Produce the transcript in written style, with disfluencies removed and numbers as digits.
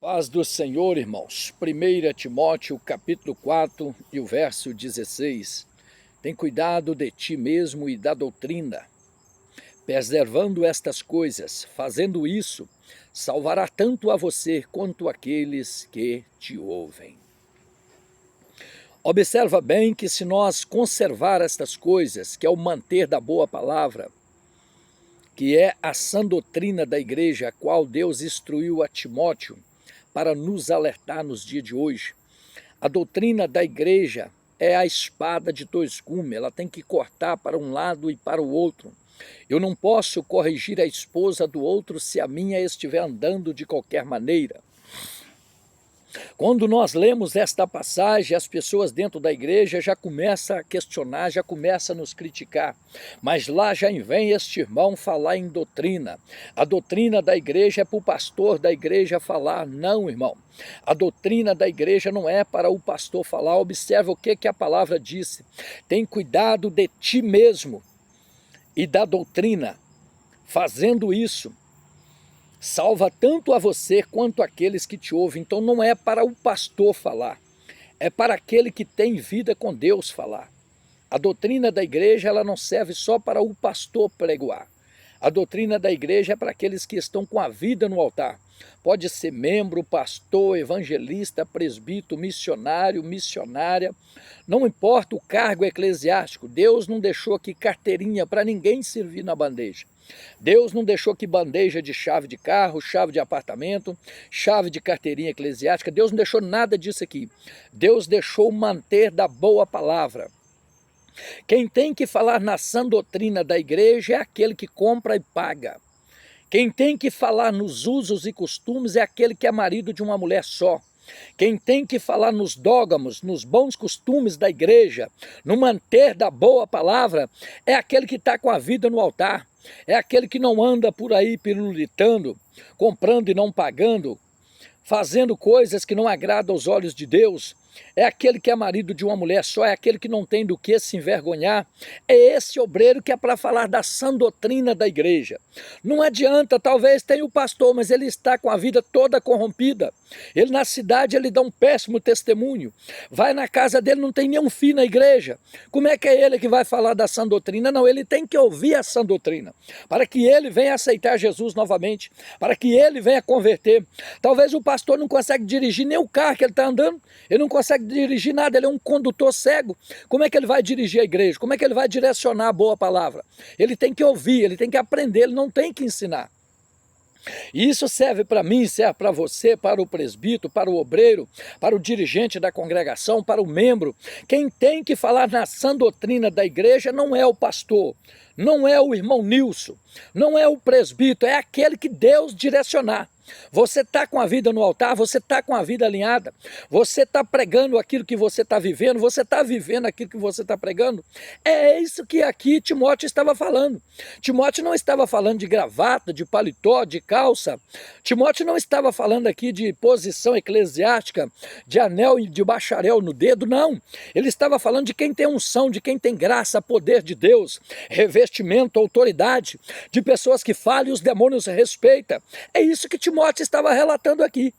Paz do Senhor, irmãos. 1 Timóteo, capítulo 4 e o verso 16. Tem cuidado de ti mesmo e da doutrina. Preservando estas coisas, fazendo isso, salvará tanto a você quanto aqueles que te ouvem. Observa bem que se nós conservar estas coisas, que é o manter da boa palavra, que é a sã doutrina da igreja, a qual Deus instruiu a Timóteo, para nos alertar nos dias de hoje. A doutrina da igreja é a espada de dois gumes, ela tem que cortar para um lado e para o outro. Eu não posso corrigir a esposa do outro se a minha estiver andando de qualquer maneira. Quando nós lemos esta passagem, as pessoas dentro da igreja já começam a questionar, já começam a nos criticar. Mas lá já vem este irmão falar em doutrina. A doutrina da igreja é para o pastor da igreja falar. Não, irmão. A doutrina da igreja não é para o pastor falar. Observa o que a palavra disse. Tem cuidado de ti mesmo e da doutrina. Fazendo isso, salva tanto a você quanto aqueles que te ouvem. Então não é para o pastor falar, é para aquele que tem vida com Deus falar. A doutrina da igreja ela não serve só para o pastor pregoar. A doutrina da igreja é para aqueles que estão com a vida no altar. Pode ser membro, pastor, evangelista, presbítero, missionário, missionária. Não importa o cargo eclesiástico. Deus não deixou aqui carteirinha para ninguém servir na bandeja. Deus não deixou aqui bandeja de chave de carro, chave de apartamento, chave de carteirinha eclesiástica. Deus não deixou nada disso aqui. Deus deixou manter da boa palavra. Quem tem que falar na sã doutrina da igreja é aquele que compra e paga. Quem tem que falar nos usos e costumes é aquele que é marido de uma mulher só. Quem tem que falar nos dogmas, nos bons costumes da igreja, no manter da boa palavra, é aquele que está com a vida no altar. É aquele que não anda por aí pirulitando, comprando e não pagando, fazendo coisas que não agradam aos olhos de Deus. É aquele que é marido de uma mulher só, é aquele que não tem do que se envergonhar. É esse obreiro que é para falar da sã doutrina da igreja. Não adianta, talvez tenha o pastor, mas ele está com a vida toda corrompida. Ele na cidade, ele dá um péssimo testemunho. Vai na casa dele, não tem nenhum filho na igreja. Como é que é ele que vai falar da sã doutrina? Não, ele tem que ouvir a sã doutrina, para que ele venha aceitar Jesus novamente, para que ele venha converter. Talvez o pastor não consegue dirigir nem o carro que ele está andando, ele não consegue dirigir nada, ele é um condutor cego. Como é que ele vai dirigir a igreja? Como é que ele vai direcionar a boa palavra? Ele tem que ouvir, ele tem que aprender, ele não tem que ensinar. E isso serve para mim, serve para você, para o presbítero, para o obreiro, para o dirigente da congregação, para o membro. Quem tem que falar na sã doutrina da igreja não é o pastor, não é o irmão Nilson, não é o presbítero, é aquele que Deus direcionar. Você está com a vida no altar, você está com a vida alinhada, você está pregando aquilo que você está vivendo, você está vivendo aquilo que você está pregando. É isso que aqui Timóteo estava falando. Timóteo não estava falando de gravata, de paletó, de calça. Timóteo não estava falando aqui de posição eclesiástica, de anel e de bacharel no dedo, não. Ele estava falando de quem tem unção, de quem tem graça, poder de Deus, revestimento, autoridade, de pessoas que falam e os demônios respeitam. É isso que Timóteo estava relatando aqui.